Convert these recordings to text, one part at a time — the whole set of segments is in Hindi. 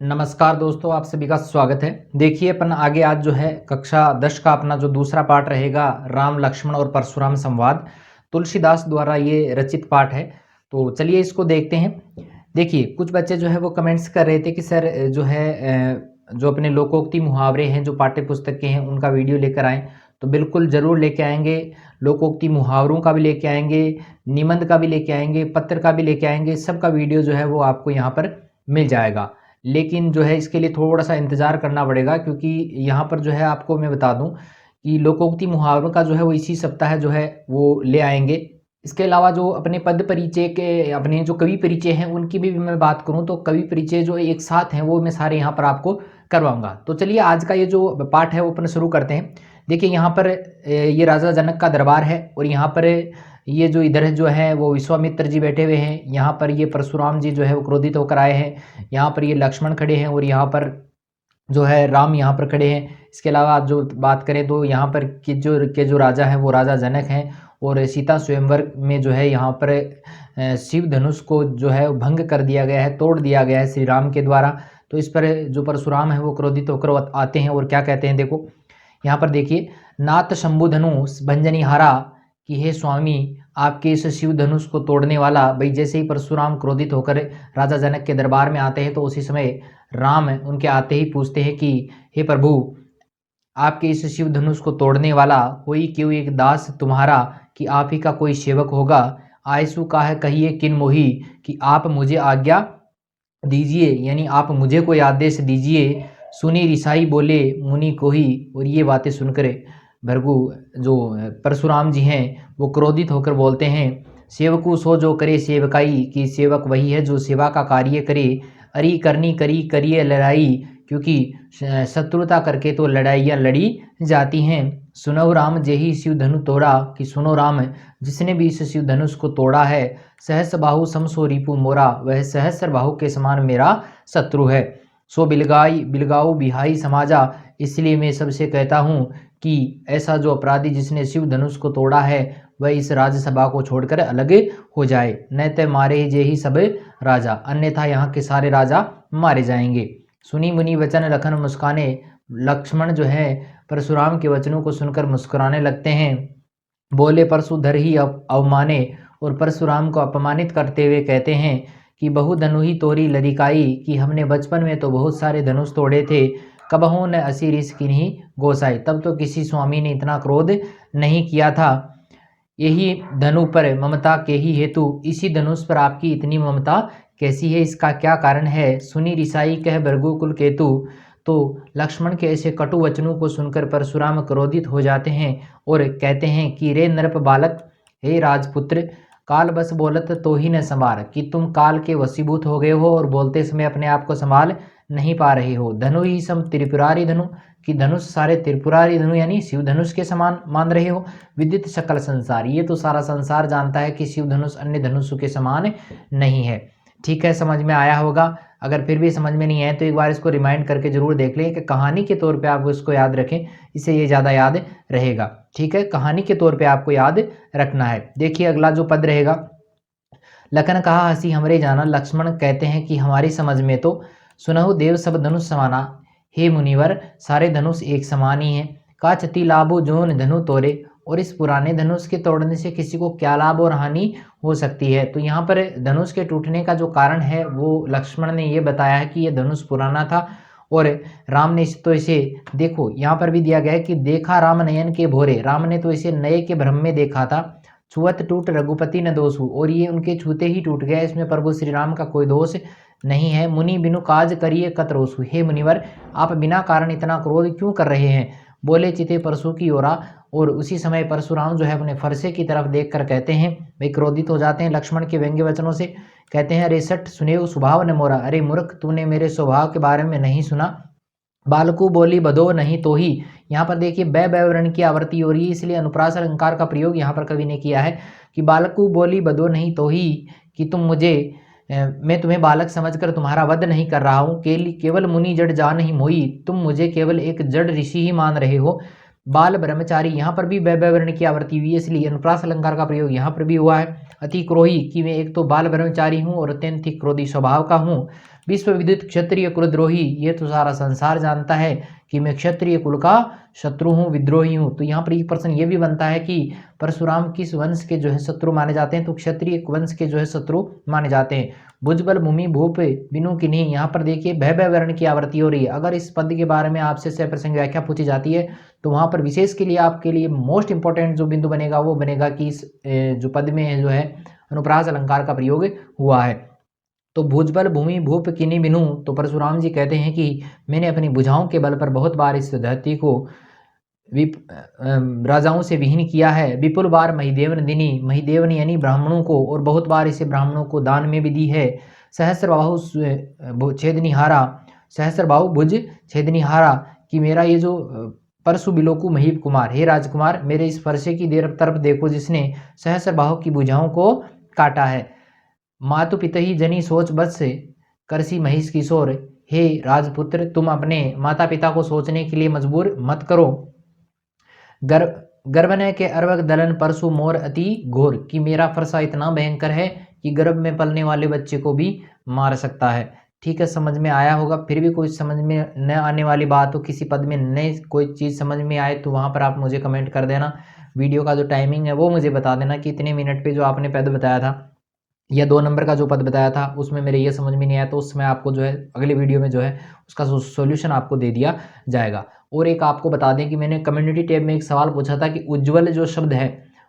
नमस्कार दोस्तों, आप सभी का स्वागत है। देखिए अपन आगे आज जो है कक्षा 10 का अपना जो दूसरा पाठ रहेगा, राम लक्ष्मण और परशुराम संवाद, तुलसीदास द्वारा ये रचित पाठ है। तो चलिए इसको देखते हैं। देखिए कुछ बच्चे जो है वो कमेंट्स कर रहे थे कि सर जो है जो अपने लोकोक्ति मुहावरे हैं जो पाठ्य पुस्तक के हैं उनका वीडियो लेकर आएँ। तो बिल्कुल ज़रूर लेके आएंगे। लोकोक्ति मुहावरों का भी लेके आएंगे, निबंध का भी लेके आएंगे, पत्र का भी लेके आएंगे। सबका वीडियो जो है वो आपको यहाँ पर मिल जाएगा। लेकिन जो है इसके लिए थोड़ा-सा इंतज़ार करना पड़ेगा, क्योंकि यहाँ पर जो है आपको मैं बता दूँ कि लोकोक्ति मुहावरों का जो है वो इसी सप्ताह जो है वो ले आएँगे। इसके अलावा जो अपने पद परिचय के अपने जो कवि परिचय हैं उनकी भी मैं बात करूँ तो कवि परिचय जो एक साथ हैं वो मैं सारे यहाँ पर आपको करवाऊँगा। तो चलिए आज का ये जो पाठ है वो अपन शुरू करते हैं। देखिए यहाँ पर ये राजा जनक का दरबार है और यहाँ पर ये जो इधर जो है वो विश्वामित्र जी बैठे हुए हैं। यहाँ पर ये परशुराम जी जो है वो क्रोधित होकर आए हैं। यहाँ पर ये लक्ष्मण खड़े हैं और यहाँ पर जो है राम यहाँ पर खड़े हैं। इसके अलावा जो बात करें तो यहाँ पर के जो राजा हैं वो राजा जनक हैं और सीता स्वयंवर में जो है यहाँ पर शिव धनुष को जो है भंग कर दिया गया है, तोड़ दिया गया है श्री राम के द्वारा। तो इस पर जो परशुराम है वो क्रोधित होकर आते हैं और क्या कहते हैं, देखो यहाँ पर देखिए, नाथ शंभु धनुष भंजनी हारा कि हे स्वामी आपके इस शिव धनुष को तोड़ने वाला। भाई जैसे ही परशुराम क्रोधित होकर राजा जनक के दरबार में आते हैं तो उसी समय राम उनके आते ही पूछते हैं कि हे प्रभु आपके इस शिव धनुष को तोड़ने वाला कोई क्यों एक दास तुम्हारा कि आप ही का कोई सेवक होगा। आयसु का है कहिए किन मोही कि आप मुझे आज्ञा दीजिए, यानी आप मुझे कोई आदेश दीजिए। सुनी रिसाई बोले मुनि को ही। और ये बातें सुनकर भृगु जो परशुराम जी हैं वो क्रोधित होकर बोलते हैं, सेवकु सो जो करे सेवकाई कि सेवक वही है जो सेवा का कार्य करे। अरी करनी करी करिए लड़ाई क्योंकि शत्रुता करके तो लड़ाइयाँ लड़ी जाती हैं। सुनो राम जेहि शिव धनु तोड़ा कि सुनो राम जिसने भी इस शिव धनुष को तोड़ा है। सहस्र बाहु समसो रिपु मोरा वह सहस्र बाहु के समान मेरा शत्रु है। सो बिलगाई बिलगाऊ बिहाई समाजा, इसलिए मैं सबसे कहता हूँ कि ऐसा जो अपराधी जिसने शिव धनुष को तोड़ा है वह इस राज्यसभा को छोड़कर अलग हो जाए। न ते मारे जे ही सब राजा, अन्यथा यहाँ के सारे राजा मारे जाएंगे। सुनी मुनि वचन लखन मुस्काने, लक्ष्मण जो है परशुराम के वचनों को सुनकर मुस्कुराने लगते हैं। बोले परशुधर ही अवमाने, और परशुराम को अपमानित करते हुए कहते हैं कि बहु धनु ही तोरी लरिकाई कि हमने बचपन में तो बहुत सारे धनुष तोड़े थे। कबहू न असी रिस किन्हीं गोसाई, तब तो किसी स्वामी ने इतना क्रोध नहीं किया था। यही धनु पर ममता के ही हेतु, इसी धनुष पर आपकी इतनी ममता कैसी है, इसका क्या कारण है। सुनी रिसाई कह भृगु कुल केतु। तो लक्ष्मण के ऐसे कटु वचनों को सुनकर परशुराम क्रोधित हो जाते हैं और कहते हैं कि रे नृप बालक, हे राजपुत्र, काल बस बोलत तो ही न संभार कि तुम काल के वशीभूत हो गए हो और बोलते समय अपने आप को संभाल नहीं पा रहे हो। धनु ही सम त्रिपुरारी धनु कि धनुष सारे त्रिपुरारी धनु यानी शिव धनुष के समान मान रहे हो। विदित सकल संसार, ये तो सारा संसार जानता है कि शिव धनुष अन्य धनुषों के समान नहीं है। ठीक है, समझ में आया होगा। अगर फिर भी समझ में नहीं आए तो एक बार इसको रिमाइंड करके जरूर देख लें कि कहानी के तौर पे आप इसको याद रखें, इससे ये ज़्यादा याद रहेगा। ठीक है, कहानी के तौर पे आपको याद रखना है। देखिए अगला जो पद रहेगा, लखन कहा हंसी हमरे जाना, लक्ष्मण कहते हैं कि हमारी समझ में तो सुनहु देव सब धनुष समाना। हे मुनिवर सारे धनुष एक समान ही हैं। का चति लाभो जोन धनु तोरे, और इस पुराने धनुष के तोड़ने से किसी को क्या लाभ और हानि हो सकती है। तो यहाँ पर धनुष के टूटने का जो कारण है वो लक्ष्मण ने ये बताया है कि ये धनुष पुराना था और राम ने तो इसे, देखो यहाँ पर भी दिया गया है कि देखा राम नयन के भोरे, राम ने तो इसे नए के भ्रम में देखा था। छुअत टूट रघुपति न दोषु, और ये उनके छूते ही टूट गया, इसमें प्रभु श्री राम का कोई दोष नहीं है। मुनि बिनु काज करिए कतरोसु, हे मुनिवर आप बिना कारण इतना क्रोध क्यों कर रहे हैं। बोले चिते परशु की ओरा, और उसी समय परशुराम जो है अपने फरसे की तरफ देखकर कहते हैं, वे क्रोधित हो जाते हैं लक्ष्मण के व्यंग्य वचनों से। कहते हैं अरे सठ सुने स्वभाव न मोरा, अरे मूर्ख तूने मेरे स्वभाव के बारे में नहीं सुना। बालकू बोली बदो नहीं तो ही, यहाँ पर देखिए बै वर्ण की आवृत्ति हो रही है, इसलिए अनुप्रास अलंकार का प्रयोग यहाँ पर कवि ने किया है कि बालकू बोली बदो नहीं तो ही कि तुम मुझे मैं तुम्हें बालक समझकर तुम्हारा वध नहीं कर रहा हूँ। केवल मुनि जड़ जान ही मोई, तुम मुझे केवल एक जड़ ऋषि ही मान रहे हो। बाल ब्रह्मचारी, यहाँ पर भी बै वर्ण की आवृत्ति हुई है, इसलिए अनुप्रास अलंकार का प्रयोग यहाँ पर भी हुआ है। अति क्रोही कि मैं एक तो बाल ब्रह्मचारी हूँ और अत्यंत ही क्रोधी स्वभाव का हूँ। विश्व विदित क्षत्रिय कुलद्रोही, ये तो सारा संसार जानता है कि मैं क्षत्रिय कुल का शत्रु हूँ, विद्रोही हूँ। तो यहाँ पर एक प्रश्न ये भी बनता है कि परशुराम किस वंश के जो है शत्रु माने जाते हैं, तो क्षत्रिय वंश के जो है शत्रु माने जाते हैं। भुजबल भूमि भूप बिनु किन्हीं, यहाँ पर देखिए भय भय वर्ण की आवृत्ति हो रही है। अगर इस पद के बारे में आपसे सप्रसंग व्याख्या पूछी जाती है तो वहाँ पर विशेष के लिए आपके लिए मोस्ट इंपॉर्टेंट जो बिंदु बनेगा वो बनेगा कि इस जो पद में जो है अनुप्रास अलंकार का प्रयोग हुआ है। तो भुजबल भूमि भूप किन्हीं बिनु, तो परशुराम जी कहते हैं कि मैंने अपनी भुजाओं के बल पर बहुत बार इस धरती को राजाओं से विहीन किया है। विपुल बार महिदेवन दिनी, महिदेवन यानी ब्राह्मणों को, और बहुत बार इसे ब्राह्मणों को दान में भी दी है। सहस्रबाहु छेदनिहारा, सहस्रबाहु भुज छेदनिहारा, कि मेरा ये जो परशु बिलोकु महीप कुमार, हे राजकुमार मेरे इस फरसे की देर तरफ देखो जिसने सहस्रबाहु की भुजाओं को काटा है। मातु पितही जनी सोच बस से करसी महिष किशोर, हे राजपुत्र तुम अपने माता पिता को सोचने के लिए मजबूर मत करो। गर्भनय के अर्वक दलन परशु मोर अति घोर, कि मेरा फरसा इतना भयंकर है कि गर्भ में पलने वाले बच्चे को भी मार सकता है। ठीक है, समझ में आया होगा। फिर भी कोई समझ में न आने वाली बात हो, किसी पद में नई कोई चीज़ समझ में आए तो वहाँ पर आप मुझे कमेंट कर देना। वीडियो का जो टाइमिंग है वो मुझे बता देना कि इतने मिनट पे जो आपने पद बताया था या 2 नंबर का जो पद बताया था उसमें मेरे ये समझ में नहीं आया, तो उसमें आपको जो है अगले वीडियो में जो है उसका सोल्यूशन आपको दे दिया जाएगा। और एक आपको बता दें कि मैंने कम्युनिटी टैब में एक सवाल पूछा था कि उज्ज्वल जो शब्द है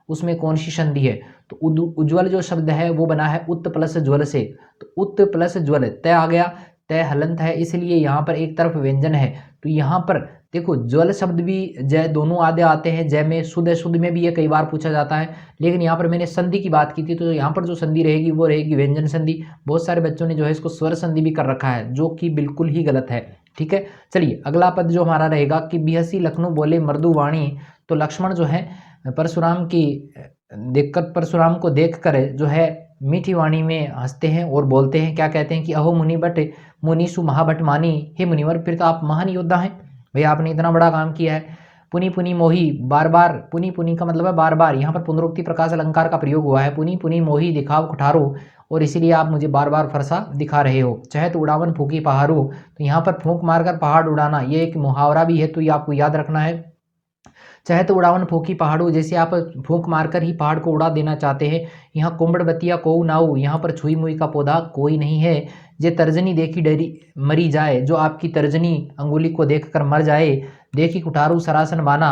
उसमें कौन सी संधि है, तो उज्ज्वल जो शब्द है वो बना है उत्त प्लस ज्वल से। तो उत्त प्लस ज्वल तय आ गया, तय हलंत है, इसलिए यहाँ पर एक तरफ व्यंजन है। तो यहाँ पर देखो ज्वल शब्द भी जय दोनों आधे आते हैं, जय में शुद्ध शुद्ध में भी ये कई बार पूछा जाता है, लेकिन यहाँ पर मैंने संधि की बात की थी, तो यहाँ पर जो संधि रहेगी वो रहेगी व्यंजन संधि। बहुत सारे बच्चों ने जो है इसको स्वर संधि भी कर रखा है, जो कि बिल्कुल ही गलत है। ठीक है, चलिए अगला पद जो हमारा रहेगा कि बिहसी लखनऊ बोले मृदु वाणी, तो लक्ष्मण जो है परशुराम की देखकर, परशुराम को देखकर जो है मीठी वाणी में हंसते हैं और बोलते हैं, क्या कहते हैं कि अहो मुनि बट मुनीसु महाभट मानी, हे मुनिवर फिर तो आप महान योद्धा हैं, भैया आपने इतना बड़ा काम किया है। पुनि पुनि मोही, बार बार, पुनि पुनि का मतलब है बार बार, यहाँ पर पुनरुक्ति प्रकाश अलंकार का प्रयोग हुआ है। पुनि पुनि मोही दिखाओ कुठारो, और इसीलिए आप मुझे बार बार फरसा दिखा रहे हो। चहत उड़ावन फूकी पहाड़ो, तो यहाँ पर फूंक मारकर पहाड़ उड़ाना ये एक मुहावरा भी है, तो ये आपको याद रखना है। चहत उड़ावन फूकी पहाड़ो, जैसे आप फूंक मारकर ही पहाड़ को उड़ा देना चाहते हैं। यहाँ कुंबड़ बतिया कोऊ नाऊ, यहाँ पर छुई मुई का पौधा कोई नहीं है। जे तर्जनी देखी डरी मरी जाए, जो आपकी तर्जनी अंगुली को देखकर मर जाए। देखी कुठारू सरासन बाना,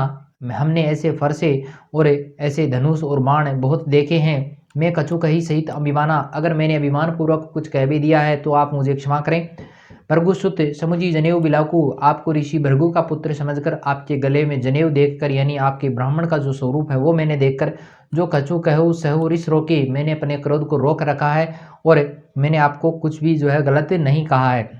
हमने ऐसे फरसे और ऐसे धनुष और बाण बहुत देखे हैं। मैं कछु कही सहित अभिमाना, अगर मैंने अभिमान पूर्वक कुछ कह भी दिया है तो आप मुझे क्षमा करें। भृगु सुत समुझी जनेऊ बिलाकू, आपको ऋषि भृगु का पुत्र समझकर आपके गले में जनेऊ देखकर, यानी आपके ब्राह्मण का जो स्वरूप है वो मैंने देखकर, जो कछु कहू सहु रिस रोके, मैंने अपने क्रोध को रोक रखा है और मैंने आपको कुछ भी जो है गलत नहीं कहा है।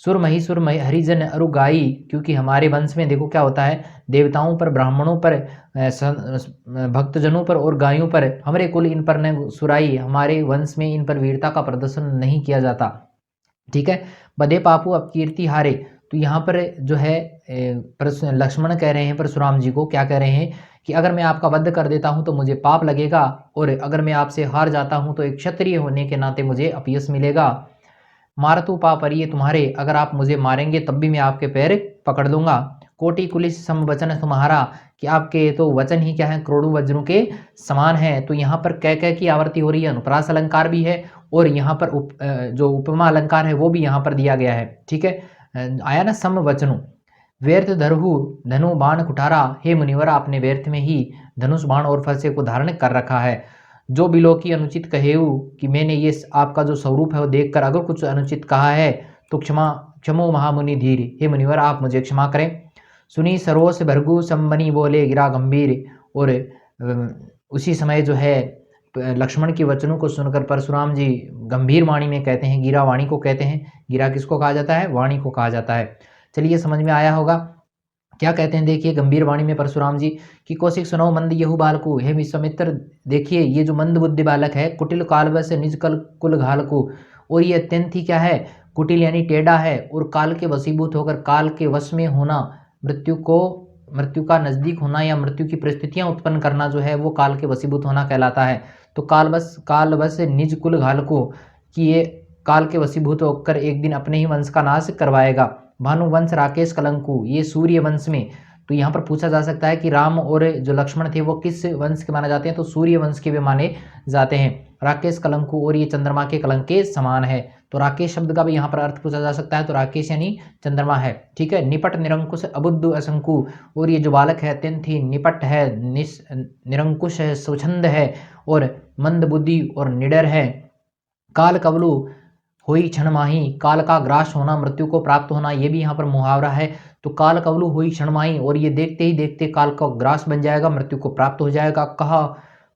सुरमही सुरमही हरिजन अरुगाई, क्योंकि हमारे वंश में देखो क्या होता है, देवताओं पर, ब्राह्मणों पर, भक्तजनों पर और गायों पर, हमारे कुल इन पर न सुराई, हमारे वंश में इन पर वीरता का प्रदर्शन नहीं किया जाता। ठीक है, बधे पापू अपकीर्ति हारे, तो यहाँ पर जो है लक्ष्मण कह रहे हैं परशुराम जी को, क्या कह रहे हैं कि अगर मैं आपका वध कर देता हूँ तो मुझे पाप लगेगा, और अगर मैं आपसे हार जाता हूँ तो एक क्षत्रिय होने के नाते मुझे अपयश मिलेगा। मारतु पापरिय तुम्हारे, अगर आप मुझे मारेंगे तब भी मैं आपके पैर पकड़ लूंगा। कोटि कुलिस सम वचन तुम्हारा, कि आपके तो वचन ही क्या है, करोड़ों वज्रों के समान है। तो यहाँ पर कह की आवृत्ति हो रही है, अनुप्रास अलंकार भी है और यहाँ पर जो उपमा अलंकार है वो भी यहाँ पर दिया गया है। ठीक है, आया ना सम वचनु। व्यर्थ धरहु धनु बाण कुठारा, हे मुनिवर आपने व्यर्थ में ही धनुष बाण और फरसे को धारण कर रखा है। जो बिलो की अनुचित कहेऊ, कि मैंने ये आपका जो स्वरूप है वो देखकर अगर कुछ अनुचित कहा है तो क्षमो महामुनि धीर, हे मुनिवर आप मुझे क्षमा करें। सुनी सरोस भृगु संबनी बोले गिरा गंभीर, और उसी समय जो है लक्ष्मण के वचनों को सुनकर परशुराम जी गंभीर वाणी में कहते हैं, गिरा वाणी को कहते हैं। गिरा किसको कहा जाता है, वाणी को कहा जाता है। चलिए समझ में आया होगा क्या कहते हैं, देखिए गंभीर वाणी में परशुराम जी कि कौशिक सुनो मंद यहु बालकु, हे विश्वामित्र देखिए ये जो मंद बुद्धि बालक है, कुटिल काल से निज कुल घालकु, और ये अत्यंत ही क्या है, कुटिल यानी टेढ़ा है, और काल के वशीभूत होकर काल के वश में होना, मृत्यु का नजदीक होना या मृत्यु की परिस्थितियां उत्पन्न करना जो है वो काल के वशीभूत होना कहलाता है। तो काल बस निज कुल घालको, कि ये काल के वशीभूत होकर एक दिन अपने ही वंश का नाश करवाएगा। भानुवंश राकेश कलंकु, ये सूर्य वंश में। तो यहाँ पर पूछा जा सकता है कि राम और जो लक्ष्मण थे वो किस वंश के माने जाते हैं, तो सूर्य वंश के भी माने जाते हैं। राकेश कलंकु, और ये चंद्रमा के कलंक के समान है। तो राकेश शब्द का भी यहाँ पर अर्थ पूछा जा सकता है, तो राकेश यानी चंद्रमा है। ठीक है। निपट निरंकुश अबुद्ध असंकु, और ये जो बालक है अत्यंत ही निपट है, निरंकुश है, स्वच्छंद है और मंद बुद्धि और निडर है। काल कवलु हुई क्षण माही, काल का ग्रास होना, मृत्यु को प्राप्त होना, ये भी यहाँ पर मुहावरा है। तो काल कवलु हुई क्षण माही, और ये देखते ही देखते काल का ग्रास बन जाएगा, मृत्यु को प्राप्त हो जाएगा।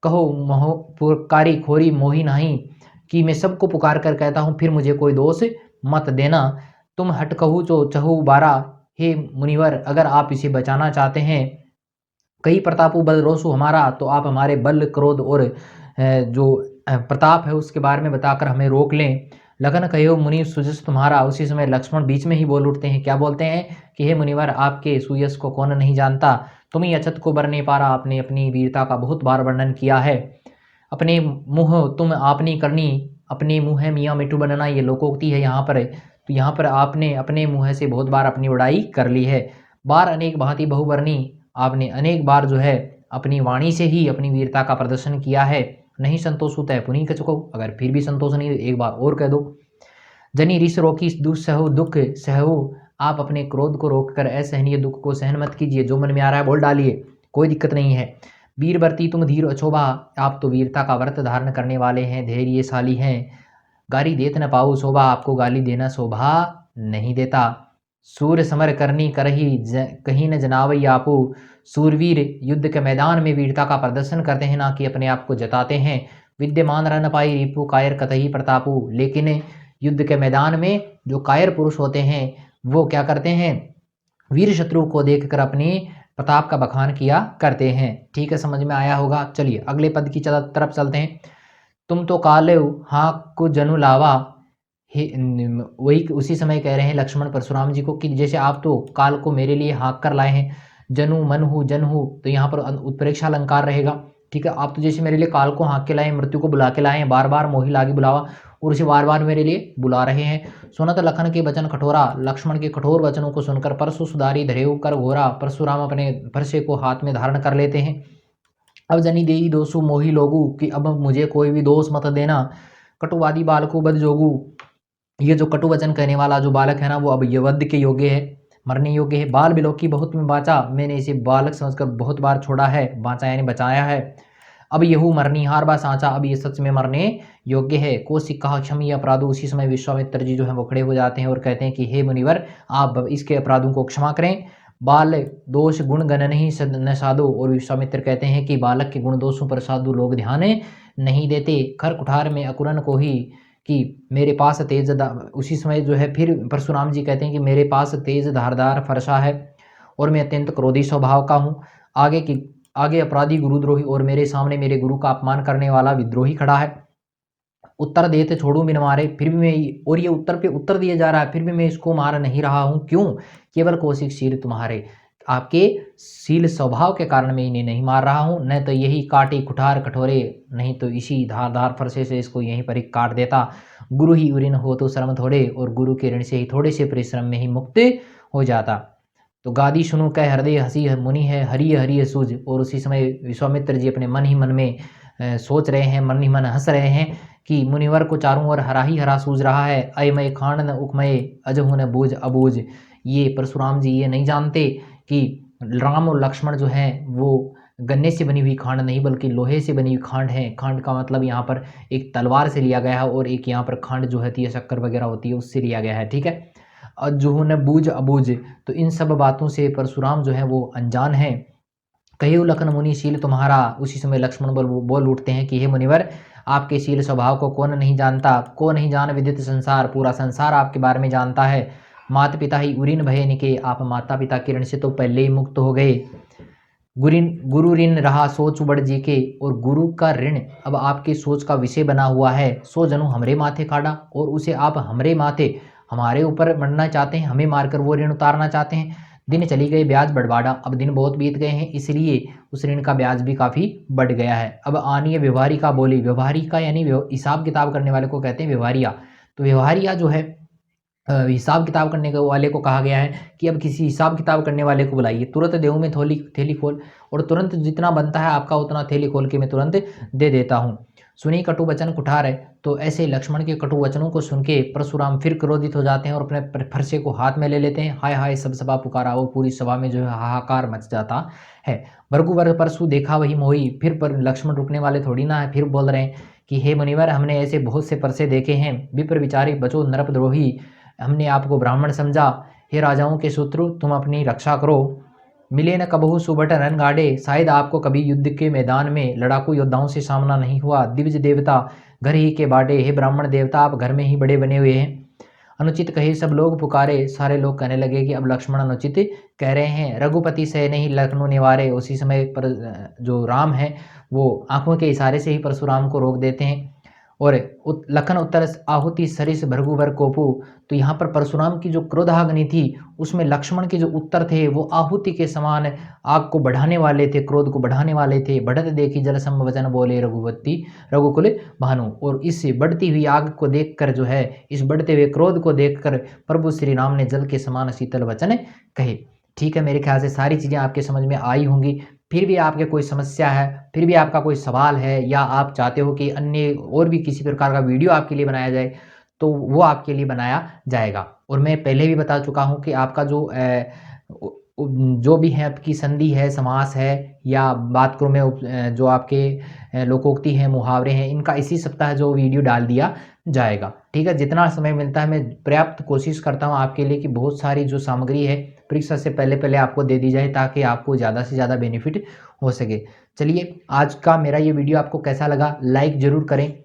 कहो मोह पुकारी खोरी मोही नहीं, कि मैं सबको पुकार कर कहता हूँ फिर मुझे कोई दोष मत देना। तुम हट कहू जो चहु बारा, हे मुनिवर अगर आप इसे बचाना चाहते हैं, कई प्रतापु बल रोसु हमारा, तो आप हमारे बल क्रोध और जो प्रताप है उसके बारे में बताकर हमें रोक लें। लगन कहो मुनि सुजस तुम्हारा, उसी समय लक्ष्मण बीच में ही बोल उठते हैं। क्या बोलते हैं कि हे मुनिवर आपके सुयस को कौन नहीं जानता, तुम ही अछत को बर नहीं पा रहा। आपने अपनी वीरता का बहुत बार वर्णन किया है। अपने मुँह तुम आपनी करनी, अपने मुँह है मियाँ मिट्टू बनना, ये लोकोक्ति है यहाँ पर। तो यहाँ पर आपने अपने मुँह से बहुत बार अपनी बड़ाई कर ली है। बार अनेक भांति बहुवर्णी, आपने अनेक बार जो है अपनी वाणी से ही अपनी वीरता का प्रदर्शन किया है। नहीं संतोष होता है पुनीत चुको, अगर फिर भी संतोष नहीं एक बार और कह दो। जनी रिस रोकी दुस्सहो दुख सहु, आप अपने क्रोध को रोककर असहनीय दुख को सहन मत कीजिए, जो मन में आ रहा है बोल डालिए, कोई दिक्कत नहीं है। वीर बरती तुम धीर अछोभा, आप तो वीरता का व्रत धारण करने वाले हैं, धैर्यशाली हैं। गाली देत न पाऊ शोभा, आपको गाली देना शोभा नहीं देता। सूर्य समर करनी करही कहीं न जनावई आपू, सूरवीर युद्ध के मैदान में वीरता का प्रदर्शन करते हैं, ना कि अपने आप को जताते हैं। विद्यमान रह न पाई रिपु कायर कतही प्रतापु, लेकिन युद्ध के मैदान में जो कायर पुरुष होते हैं वो क्या करते हैं, वीर शत्रु को देखकर अपने प्रताप का बखान किया करते हैं। ठीक है, समझ में आया होगा। चलिए अगले पद की तरफ चलते हैं। तुम तो काले हाँ को जनु लावा, वही उसी समय कह रहे हैं लक्ष्मण परशुराम जी को कि जैसे आप तो काल को मेरे लिए हाँक कर लाए हैं। जनु मन हूँ जन हूँ, तो यहाँ पर उत्प्रेक्षा अलंकार रहेगा। ठीक है, आप तो जैसे मेरे लिए काल को हाँक के लाए, मृत्यु को बुला के लाए हैं, बार बार मोही लागी बुलावा, और उसे बार बार मेरे लिए बुला रहे हैं। सुनत लखन के वचन कठोरा, लक्ष्मण के कठोर वचनों को सुनकर परशु सुधारी धरेऊ कर घोरा, परशुराम अपने फरसे को हाथ में धारण कर लेते हैं। अब जनी देई दोषु मोही लोगू, कि अब मुझे कोई भी दोष मत देना। कटुवादी बालको बद जोगू, ये जो कटु वचन कहने वाला जो बालक है ना वो अब यवध के योग्य है, मरने योग्य है। बाल बिलो की बहुत में बाचा, मैंने इसे बालक समझकर बहुत बार छोड़ा है, बाचा यानी बचाया है। अब यहू मरनिहार बा सांचा, अब ये सच में मरने योग्य है। कौशिक कहा क्षमी अपराधो, उसी समय विश्वामित्र जी जो है वो खड़े हो जाते हैं और कहते हैं कि हे मुनिवर आप इसके अपराधों को क्षमा करें। बाल दोष गुण गण नहीं न साधु, और विश्वामित्र कहते हैं कि बालक के गुण दोषों पर साधु लोग ध्यान नहीं देते। खर कुठार में अकुरन को ही, कि मेरे पास तेज, उसी समय जो है फिर परशुराम जी कहते हैं कि मेरे पास तेज धारदार फरसा है और मैं अत्यंत क्रोधी स्वभाव का हूँ। आगे अपराधी गुरुद्रोही, और मेरे सामने मेरे गुरु का अपमान करने वाला विद्रोही खड़ा है। उत्तर देते छोड़ू बिन मारे, फिर भी मैं, और ये उत्तर पे उत्तर दिया जा रहा है, फिर भी मैं इसको मार नहीं रहा हूँ। क्यों? केवल कौशिक शील तुम्हारे, आपके शील स्वभाव के कारण मैं इन्हें नहीं मार रहा हूँ, न तो यही काटे कुठार कठोरे, नहीं तो इसी धारदार फरसे से इसको यहीं पर ही काट देता। गुरु ही ऋण हो तो श्रम थोड़े, और गुरु के ऋण से ही थोड़े से परिश्रम में ही मुक्त हो जाता। तो गादी सुनो कह हृदय हसी मुनि है, हरिय हरिय सूझ, और उसी समय विश्वामित्र जी अपने मन ही मन में सोच रहे हैं, मन ही मन हंस रहे हैं कि मुनिवर को चारों ओर हरा ही हरा सूझ रहा है। अयमय खांड न उकमय अजहु न बूझ अबूझ, ये परशुराम जी ये नहीं जानते कि राम और लक्ष्मण जो हैं वो गन्ने से बनी हुई खांड नहीं बल्कि लोहे से बनी हुई खांड है। खांड का मतलब यहाँ पर एक तलवार से लिया गया है, और एक यहाँ पर खांड जो होती है शक्कर वगैरह होती है उससे लिया गया है। ठीक है, अजहु न बूझ अबूझ, तो इन सब बातों से परशुराम जो है वो अनजान है। कहियो लखन मुनि शील तुम्हारा, उसी समय लक्ष्मण बोल उठते हैं कि हे मुनिवर आपके शील स्वभाव को कौन नहीं जानता, को नहीं जान विदित संसार, पूरा संसार आपके बारे में जानता है। माता पिता ही उरीन भय निके, आप माता पिता के ऋण से तो पहले ही मुक्त हो गए। गुरु ऋण रहा सोच उबड़ जी के, और गुरु का ऋण अब आपकी सोच का विषय बना हुआ है। सो जनु हमरे माथे काढ़ा, और उसे आप हमरे माथे हमारे ऊपर मरना चाहते हैं, हमें मारकर वो ऋण उतारना चाहते हैं। दिन चली गई ब्याज बढ़वाड़ा, अब दिन बहुत बीत गए हैं इसलिए उस ऋण का ब्याज भी काफ़ी बढ़ गया है। अब आनिए व्यवहारिका बोली, व्यवहारिका यानी हिसाब किताब करने वाले को कहते हैं व्यवहारिया। तो व्यवहारिया जो है हिसाब किताब करने के वाले को कहा गया है कि अब किसी हिसाब किताब करने वाले को बुलाइए, तुरंत देहूँ में थोली थैली खोल, और तुरंत जितना बनता है आपका उतना थैली खोल के मैं तुरंत दे देता हूँ। सुनी कटु वचन कुठार है। तो ऐसे लक्ष्मण के कटु वचनों को सुन के परशुराम फिर क्रोधित हो जाते हैं और अपने फरसे को हाथ में ले लेते हैं। हाय हाय सब सभा पुकारा, वो पूरी सभा में जो है हाहाकार मच जाता है। भृगुवर परशु देखा वही मोही। फिर पर लक्ष्मण रुकने वाले थोड़ी ना है, फिर बोल रहे हैं कि हे मुनिवर, हमने ऐसे बहुत से परसे देखे हैं, विप्र विचारी बचो नरपद्रोही, हमने आपको ब्राह्मण समझा। हे राजाओं के शत्रु, तुम अपनी रक्षा करो। मिले न कबहू सुबट रन गाड़े, शायद आपको कभी युद्ध के मैदान में लड़ाकू योद्धाओं से सामना नहीं हुआ। दिव्य देवता घर ही के बाटे, हे ब्राह्मण देवता आप घर में ही बड़े बने हुए हैं। अनुचित कहे सब लोग पुकारे। सारे लोग कहने लगे कि अब लक्ष्मण अनुचित कह रहे हैं। रघुपति से नहीं लखनऊ निवारे। उसी समय पर जो राम है वो आंखों के इशारे से ही परशुराम को रोक देते हैं। और लखन उत्तर आहुति सरिस भृगुवर कोपु। तो यहाँ पर परशुराम की जो क्रोधाग्नि थी उसमें लक्ष्मण के जो उत्तर थे वो आहुति के समान आग को बढ़ाने वाले थे, क्रोध को बढ़ाने वाले थे। बढ़त देखी जल सम वचन बोले रघुवती रघुकुल भानु। और इस बढ़ती हुई आग को देखकर जो है, इस बढ़ते हुए क्रोध को देखकर प्रभु श्री राम ने जल के समान शीतल वचन कहे। ठीक है, मेरे ख्याल से सारी चीज़ें आपके समझ में आई होंगी। फिर भी आपके कोई समस्या है, फिर भी आपका कोई सवाल है, या आप चाहते हो कि अन्य और भी किसी प्रकार का वीडियो आपके लिए बनाया जाए, तो वो आपके लिए बनाया जाएगा। और मैं पहले भी बता चुका हूँ कि आपका जो भी है आपकी संधि है, समास है, या बात करूँ मैं जो आपके लोकोक्ति हैं, मुहावरे हैं, इनका इसी सप्ताह जो वीडियो डाल दिया जाएगा। ठीक है, जितना समय मिलता है मैं पर्याप्त कोशिश करता हूँ आपके लिए कि बहुत सारी जो सामग्री है परीक्षा से पहले पहले आपको दे दी जाए, ताकि आपको ज़्यादा से ज़्यादा बेनिफिट हो सके। चलिए, आज का मेरा ये वीडियो आपको कैसा लगा, लाइक ज़रूर करें,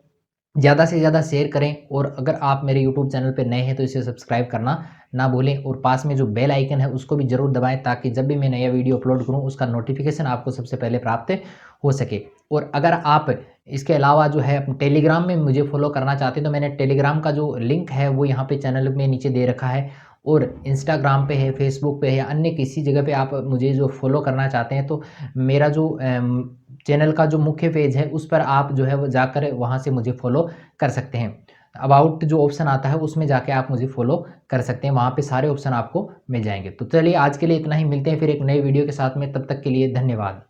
ज़्यादा से ज़्यादा शेयर करें, और अगर आप मेरे यूट्यूब चैनल पर नए हैं तो इसे सब्सक्राइब करना ना भूलें, और पास में जो बेल आइकन है उसको भी ज़रूर दबाएं, ताकि जब भी मैं नया वीडियो अपलोड करूं उसका नोटिफिकेशन आपको सबसे पहले प्राप्त हो सके। और अगर आप इसके अलावा जो है टेलीग्राम में मुझे फॉलो करना चाहते हैं तो मैंने टेलीग्राम का जो लिंक है वो यहाँ पे चैनल में नीचे दे रखा है, और इंस्टाग्राम पे है, फेसबुक पे है, या अन्य किसी जगह पे आप मुझे जो फॉलो करना चाहते हैं तो मेरा जो चैनल का जो मुख्य पेज है उस पर आप जो है वो जाकर वहाँ से मुझे फॉलो कर सकते हैं। अबाउट जो ऑप्शन आता है उसमें जाके आप मुझे फॉलो कर सकते हैं, वहाँ पे सारे ऑप्शन आपको मिल जाएंगे। तो चलिए, आज के लिए इतना ही, मिलते हैं फिर एक नए वीडियो के साथ में, तब तक के लिए धन्यवाद।